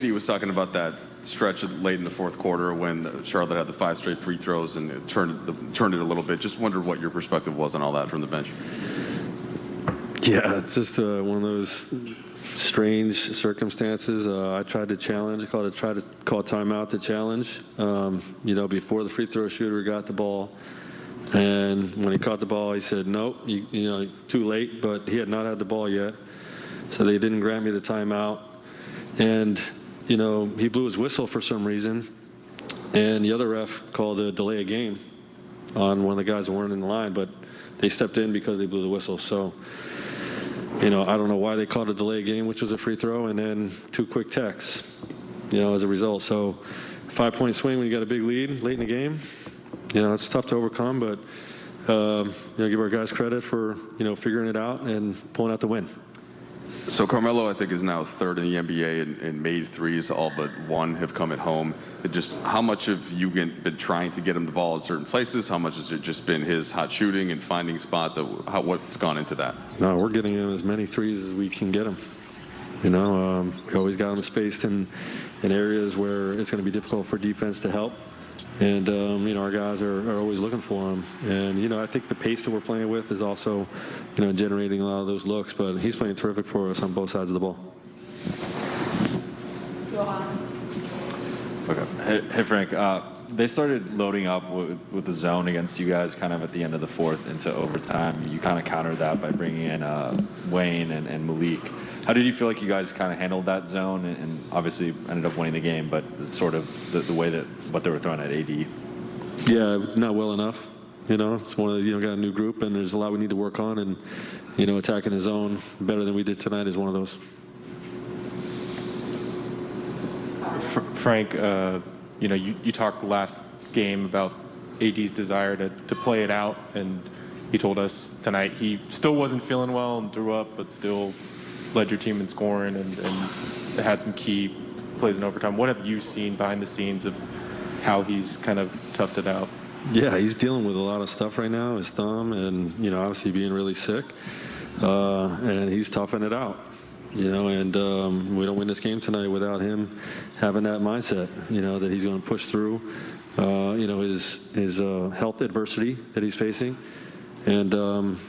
He was talking about that stretch late in the fourth quarter when Charlotte had the 5 straight free throws and it turned it a little bit. Just wondered what your perspective was on all that from the bench. Yeah, it's just one of those strange circumstances. I tried to challenge, tried to call timeout to challenge. Before the free throw shooter got the ball, and when he caught the ball, he said, "Nope, too late." But he had not had the ball yet, so they didn't grant me the timeout. And he blew his whistle for some reason, and the other ref called a delay of game on one of the guys that weren't in the line, but they stepped in because they blew the whistle. So, I don't know why they called a delay of game, which was a free throw, and then 2 quick techs, as a result. So 5-point swing when you got a big lead late in the game, it's tough to overcome, but, give our guys credit for, figuring it out and pulling out the win. So Carmelo, I think, is now 3rd in the NBA in made threes. All but 1 have come at home. Just how much have you been trying to get him the ball in certain places? How much has it just been his hot shooting and finding spots? What's gone into that? No, we're getting him as many threes as we can get him. We always got him spaced in areas where it's going to be difficult for defense to help. And, our guys are always looking for him. And, I think the pace that we're playing with is also, generating a lot of those looks. But he's playing terrific for us on both sides of the ball. Okay. Hey, Frank. They started loading up with the zone against you guys kind of at the end of the fourth into overtime. You kind of countered that by bringing in Wayne and Malik. How did you feel like you guys kind of handled that zone and obviously ended up winning the game, but sort of the way that what they were throwing at AD? Yeah, not well enough. It's one of the, got a new group and there's a lot we need to work on, and, attacking the zone better than we did tonight is one of those. Frank, you talked last game about AD's desire to play it out, and he told us tonight he still wasn't feeling well and threw up, but still led your team in scoring and had some key plays in overtime. What have you seen behind the scenes of how he's kind of toughed it out? Yeah, he's dealing with a lot of stuff right now, his thumb, and, obviously being really sick. And he's toughing it out, and we don't win this game tonight without him having that mindset, that he's going to push through, his health adversity that he's facing. And,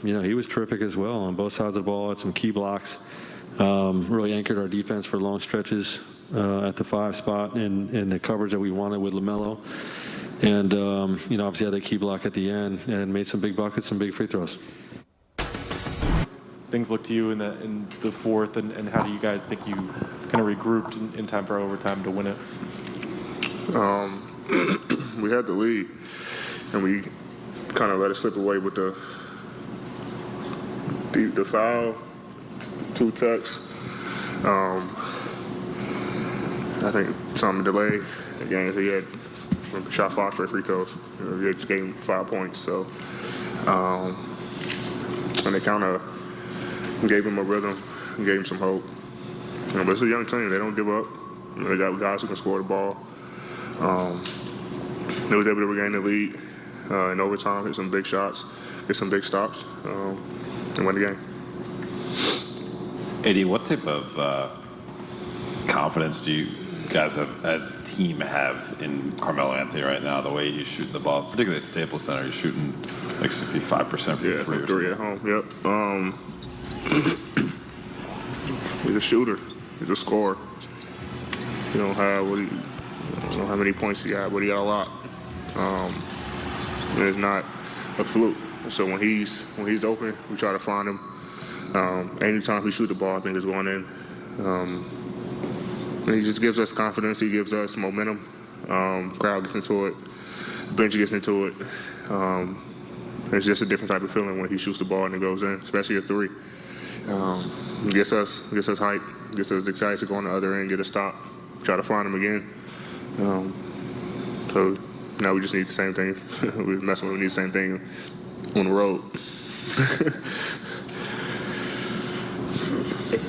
he was terrific as well on both sides of the ball, had some key blocks, really anchored our defense for long stretches at the 5 spot and the coverage that we wanted with LaMelo. And, obviously had that key block at the end and made some big buckets, some big free throws. Things look to you in the fourth, and how do you guys think you kind of regrouped in time for overtime to win it? We had the lead, and we kind of let it slip away with the foul, 2 techs. I think some delay. Again, he had shot 5 straight free throws. He just gave him 5 points. So, and they kind of gave him a rhythm and gave him some hope. But it's a young team. They don't give up. They got guys who can score the ball. They was able to regain the lead in overtime, hit some big shots, get some big stops, and win the game. AD, what type of confidence do you guys have, as a team, have in Carmelo Anthony right now? The way he's shooting the ball, particularly at Staples Center, he's shooting like 65% from three at home. Yep. He's a shooter. He's a scorer. You don't have I don't know how many points he got, but he got a lot. And it's not a fluke. So when he's open, we try to find him. Anytime he shoots the ball, I think it's going in. And he just gives us confidence. He gives us momentum. Crowd gets into it. The bench gets into it. It's just a different type of feeling when he shoots the ball and it goes in, especially a 3. It gets us hype, gets us excited to go on the other end, get a stop, try to find him again. So now we just need the same thing. We need the same thing on the road.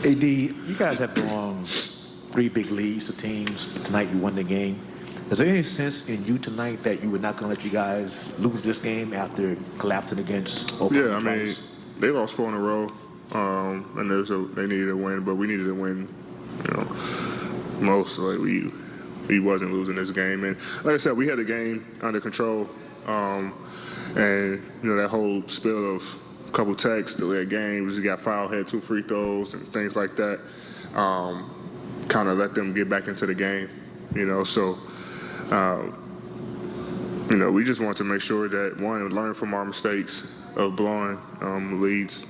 AD, you guys have belonged 3 big leads to teams. Tonight you won the game. Is there any sense in you tonight that you were not going to let you guys lose this game after collapsing against Oklahoma? Yeah, I mean, they lost 4 in a row, and they needed a win, but we needed to win. most. Like we wasn't losing this game, and like I said, we had the game under control. And that whole spill of a couple techs, delayed games, we got foul, had 2 free throws and things like that. Kind of let them get back into the game. So we just want to make sure that one, learn from our mistakes of blowing leads,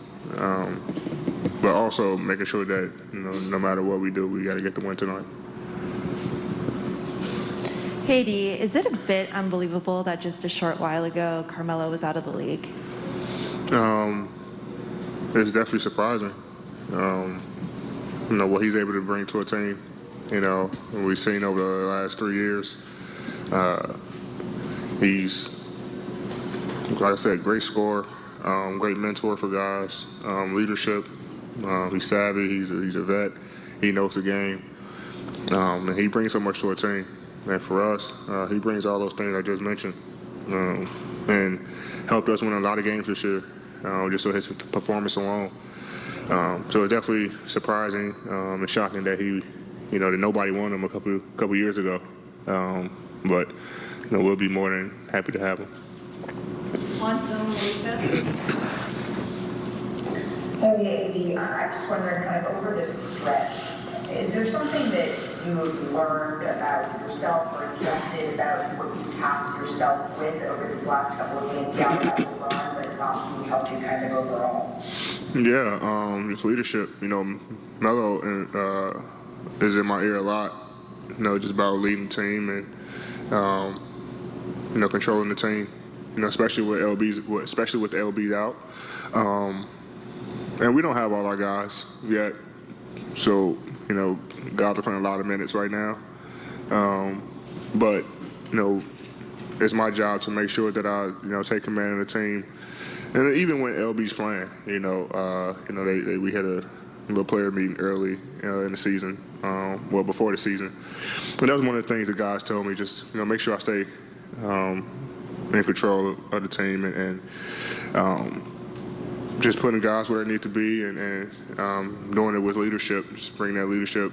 but also making sure that no matter what we do, we got to get the win tonight. Hey, D, is it a bit unbelievable that just a short while ago Carmelo was out of the league? It's definitely surprising. What he's able to bring to a team. What we've seen over the last 3 years. He's, like I said, great scorer, great mentor for guys, leadership. He's savvy. He's a vet. He knows the game, and he brings so much to a team. And for us, he brings all those things I just mentioned, and helped us win a lot of games this year, just with his performance alone. So it's definitely surprising and shocking that that nobody won him a couple years ago. But we'll be more than happy to have him. Hey, I'm just wondering, kind of over this stretch, is there something that you have learned about yourself or adjusted about what you tasked yourself with over these last couple of games? Yeah, about LeBron, but not being healthy kind of overall. Yeah, just leadership. Melo is in my ear a lot. Just about leading the team and controlling the team. Especially with the LBs out. And we don't have all our guys yet, so guys are playing a lot of minutes right now. But it's my job to make sure that I take command of the team. And even when LB's playing, we had a little player meeting early in the season, before the season. And that was one of the things the guys told me, just make sure I stay in control of the team and just putting guys where they need to be and doing it with leadership, just bring that leadership